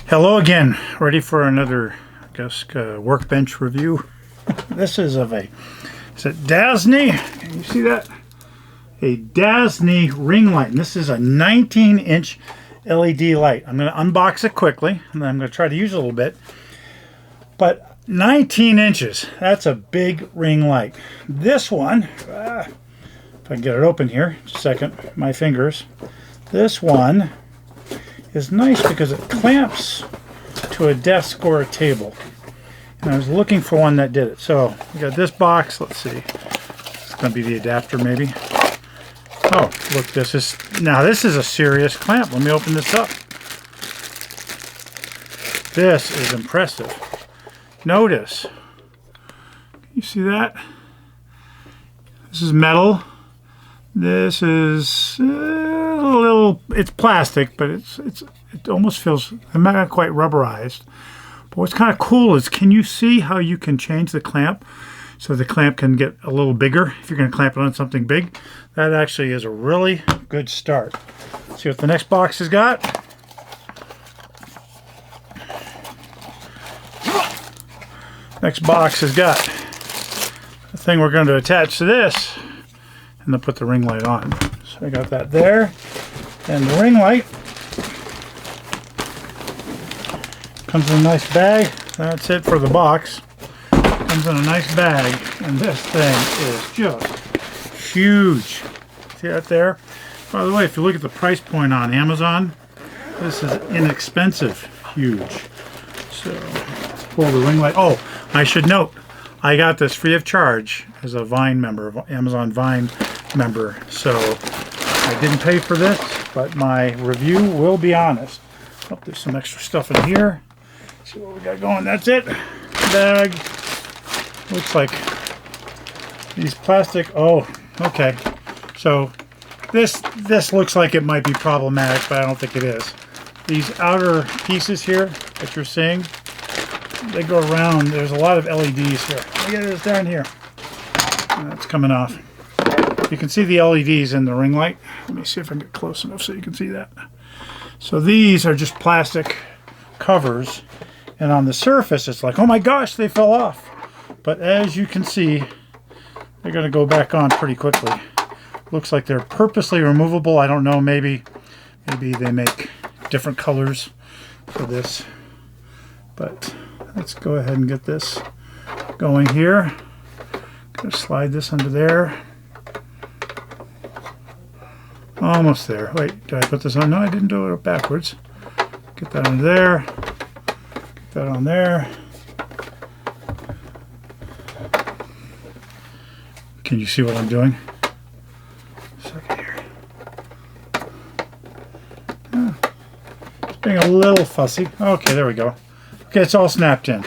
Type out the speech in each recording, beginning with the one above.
Hello again, ready for another, workbench review. This is of a, is it Dazzne? Can you see that? A Dazzne ring light. And this is a 19-inch LED light. I'm going to unbox it quickly, and then I'm going to try to use it a little bit. But 19 inches, that's a big ring light. This one, if I can get it open here, just a second, my fingers. This one is nice because it clamps to a desk or a table. And I was looking for one that did it. So we got this box. Let's see. It's going to be the adapter maybe. Oh, look, this is a serious clamp. Let me open this up. This is impressive. Notice. You see that? This is metal. This is a little, it's plastic, but it almost feels, not quite rubberized. But what's kind of cool is, can you see how you can change the clamp so the clamp can get a little bigger if you're going to clamp it on something big? That actually is a really good start. Let's see what the next box has got. Next box has got the thing we're going to attach to this, and then put the ring light on. So I got that there. And the ring light comes in a nice bag. That's it for the box. Comes in a nice bag, and this thing is just huge. See that there? By the way, if you look at the price point on Amazon, this is inexpensive. Huge. So pull the ring light. Oh, I should note, I got this free of charge as a Vine member, Amazon Vine member. So I didn't pay for this, but my review will be honest. Oh, there's some extra stuff in here. Let's see what we got going. That's it. Bag. Looks like these plastic. Oh, okay. So this looks like it might be problematic, but I don't think it is. These outer pieces here that you're seeing, they go around. There's a lot of LEDs here. Look at this down here. That's coming off. You can see the LEDs in the ring light. Let me see if I can get close enough so you can see that. So these are just plastic covers, and on the surface it's like, oh my gosh, they fell off. But as you can see, they're going to go back on pretty quickly. Looks like they're purposely removable. I don't know, maybe they make different colors for this. But let's go ahead and get this going here. Gonna slide this under there. Almost there. Wait, did I put this on? No, I didn't do it backwards. Get that under there. Get that on there. Can you see what I'm doing? Second here. It's being a little fussy. Okay, there we go. Okay, it's all snapped in.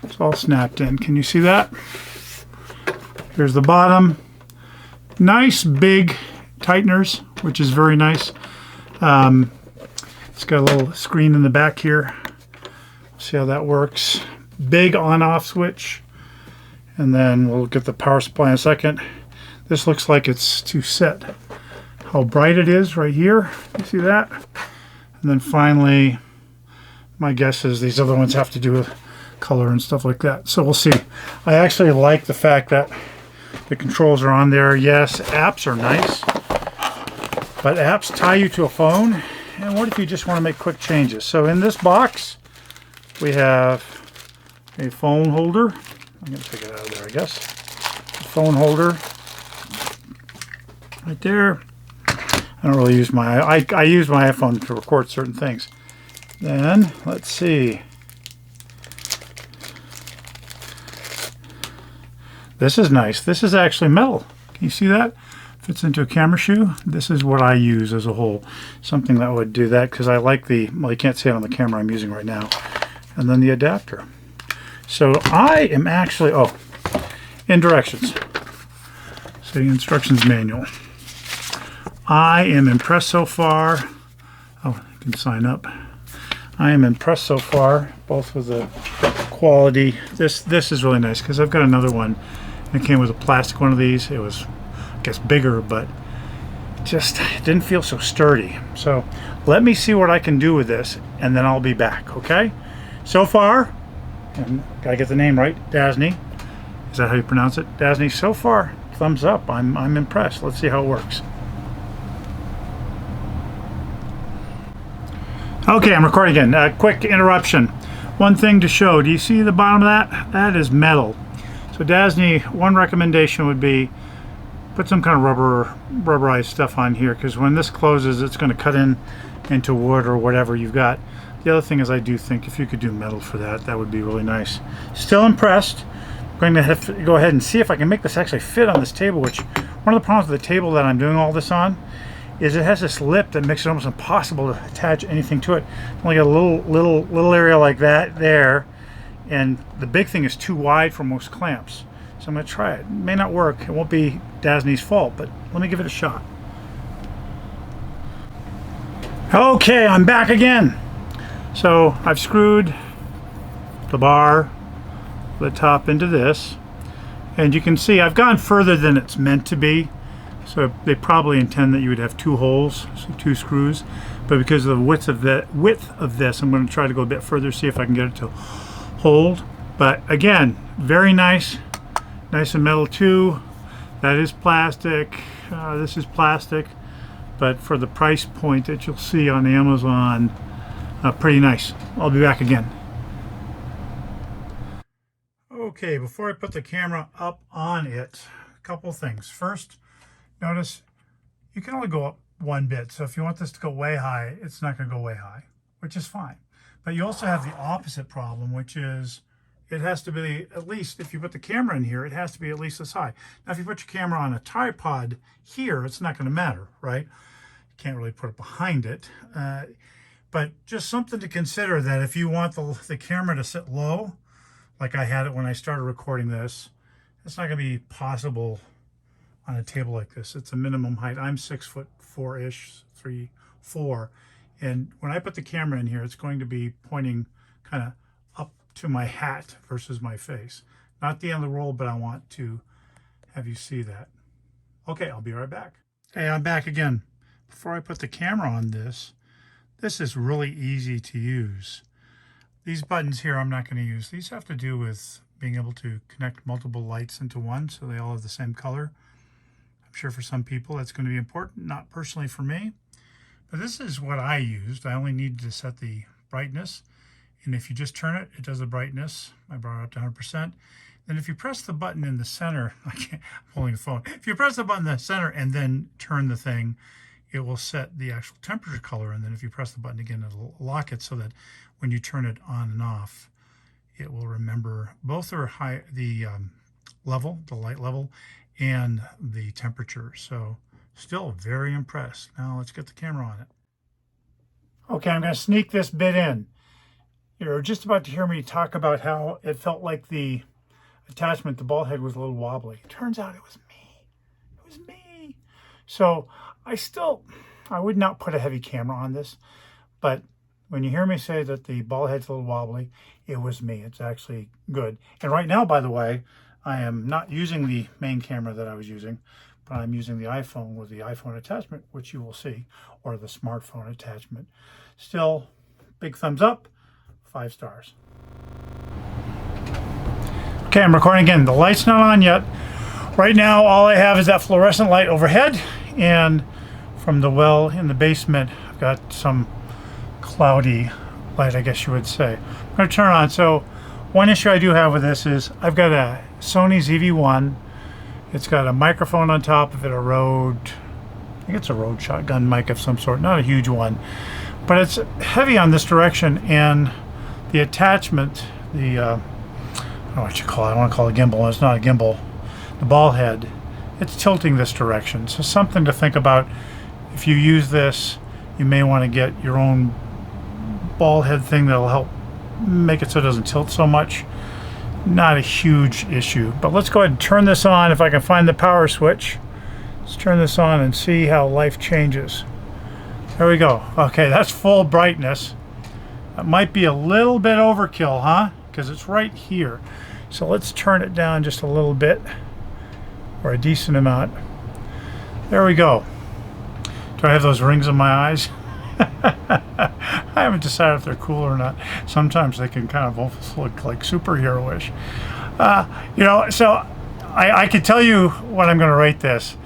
It's all snapped in. Can you see that? Here's the bottom. Nice big tighteners, which is very nice. It's got a little screen in the back here. See how that works. Big on-off switch. And then we'll get the power supply in a second. This looks like it's to set how bright it is right here. You see that? And then finally, my guess is these other ones have to do with color and stuff like that. So we'll see. I actually like the fact that the controls are on there. Yes, apps are nice, but apps tie you to a phone. And what if you just want to make quick changes? So in this box, we have a phone holder. I'm going to take it out of there, I guess. A phone holder right there. I don't really use my, I use my iPhone to record certain things. Then, let's see. This is nice. This is actually metal. Can you see that? Fits into a camera shoe. This is what I use as a whole. Something that would do that, because I like the, well, you can't see it on the camera I'm using right now. And then the adapter. So I am actually, oh, in directions. So the instructions manual. I am impressed so far. Oh, you can sign up. I am impressed so far, both with the quality. This is really nice, because I've got another one. It came with a plastic one of these. It was, I guess, bigger, but just didn't feel so sturdy. So let me see what I can do with this, and then I'll be back, okay? So far, and gotta get the name right, Dazzne. Is that how you pronounce it? Dazzne, so far, thumbs up. I'm impressed. Let's see how it works. Okay, I'm recording again. Quick interruption. One thing to show. Do you see the bottom of that? That is metal. So Dazzne, one recommendation would be put some kind of rubberized stuff on here, because when this closes, it's going to cut into wood or whatever you've got. The other thing is, I do think if you could do metal for that, that would be really nice. Still impressed. I'm going to have to go ahead and see if I can make this actually fit on this table, which one of the problems with the table that I'm doing all this on is it has this lip that makes it almost impossible to attach anything to it. Only got a little area like that there, and the big thing is too wide for most clamps. So I'm going to try it. It may not work. It won't be Dazzne's fault, but let me give it a shot. Okay, I'm back again. So I've screwed the bar, the top into this, and you can see I've gone further than it's meant to be. So they probably intend that you would have two holes, so two screws, but because of the width of this, I'm going to try to go a bit further, see if I can get it to hold. But again, very nice and metal too. That is plastic. This is plastic, but for the price point that you'll see on Amazon, pretty nice. I'll be back again. Okay, before I put the camera up on it, a couple things. First, notice you can only go up one bit. So if you want this to go way high, it's not going to go way high, which is fine. But you also have the opposite problem, which is it has to be at least, if you put the camera in here, it has to be at least this high. Now, if you put your camera on a tripod here, it's not going to matter, right? You can't really put it behind it. But just something to consider, that if you want the camera to sit low, like I had it when I started recording this, it's not going to be possible on a table like this. It's a minimum height. I'm 6'4"-ish, 4. And when I put the camera in here, it's going to be pointing kind of up to my hat versus my face. Not the end of the roll, but I want to have you see that. Okay, I'll be right back. Hey, I'm back again. Before I put the camera on this is really easy to use. These buttons here I'm not going to use. These have to do with being able to connect multiple lights into one so they all have the same color. I'm sure for some people that's going to be important, not personally for me. But this is what I used. I only needed to set the brightness. And if you just turn it, it does the brightness. I brought it up to 100%. Then if you press the button in the center, I'm holding the phone. If you press the button in the center and then turn the thing, it will set the actual temperature color. And then if you press the button again, it'll lock it so that when you turn it on and off, it will remember both the level, the light level, and the temperature. So still very impressed. Now let's get the camera on it. Okay, I'm going to sneak this bit in. You're just about to hear me talk about how it felt like the attachment, the ball head, was a little wobbly. Turns out it was me. It was me. So I would not put a heavy camera on this, but when you hear me say that the ball head's a little wobbly, it was me. It's actually good. And right now, by the way, I am not using the main camera that I was using, but I'm using the iPhone with the iPhone attachment, which you will see, or the smartphone attachment. Still, big thumbs up, 5 stars. Okay, I'm recording again. The light's not on yet. Right now, all I have is that fluorescent light overhead, and from the well in the basement, I've got some cloudy light, I guess you would say. I'm going to turn on. So one issue I do have with this is I've got a Sony ZV-1. It's got a microphone on top of it, I think it's a Rode shotgun mic of some sort, not a huge one, but it's heavy on this direction, and the attachment, I don't know what you call it, I want to call it a gimbal, it's not a gimbal, the ball head, it's tilting this direction. So something to think about. If you use this, you may want to get your own ball head thing that'll help make it so it doesn't tilt so much. Not a huge issue, but let's go ahead and turn this on. If I can find the power switch, let's turn this on and see how life changes. There we go. Okay, that's full brightness. That might be a little bit overkill, huh? Because it's right here. So let's turn it down just a little bit, or a decent amount. There we go. Do I have those rings in my eyes? I haven't decided if they're cool or not. Sometimes they can kind of almost look like superhero-ish. You know, so I could tell you what I'm going to rate this.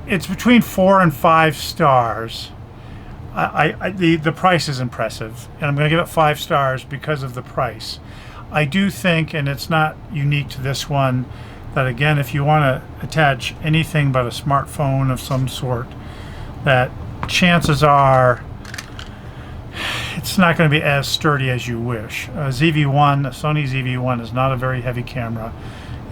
It's between 4 and 5 stars. The price is impressive, and I'm going to give it 5 stars because of the price. I do think, and it's not unique to this one, that again, if you want to attach anything but a smartphone of some sort, that chances are it's not going to be as sturdy as you wish. ZV-1, Sony ZV-1 is not a very heavy camera,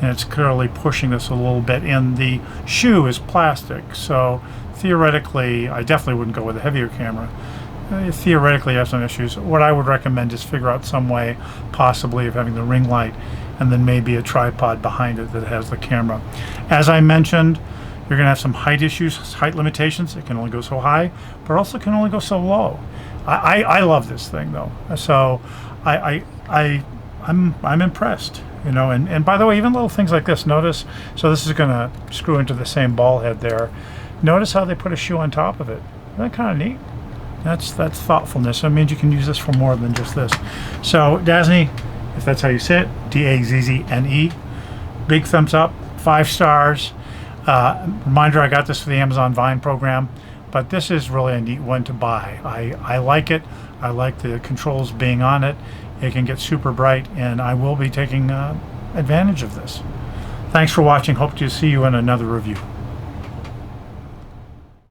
and it's clearly pushing this a little bit, and the shoe is plastic, so theoretically I definitely wouldn't go with a heavier camera. Theoretically you have some issues. What I would recommend is figure out some way possibly of having the ring light and then maybe a tripod behind it that has the camera. As I mentioned, you're going to have some height issues, height limitations. It can only go so high, but also can only go so low. I love this thing though, so I'm impressed, you know. And by the way, even little things like this. Notice, so this is going to screw into the same ball head there. Notice how they put a shoe on top of it. Isn't that kind of neat? That's thoughtfulness. It means you can use this for more than just this. So Dazzne, if that's how you say it, Dazzne, big thumbs up, 5 stars. Reminder, I got this for the Amazon Vine program, but this is really a neat one to buy. I like it. I like the controls being on it. It can get super bright, and I will be taking advantage of this. Thanks for watching. Hope to see you in another review.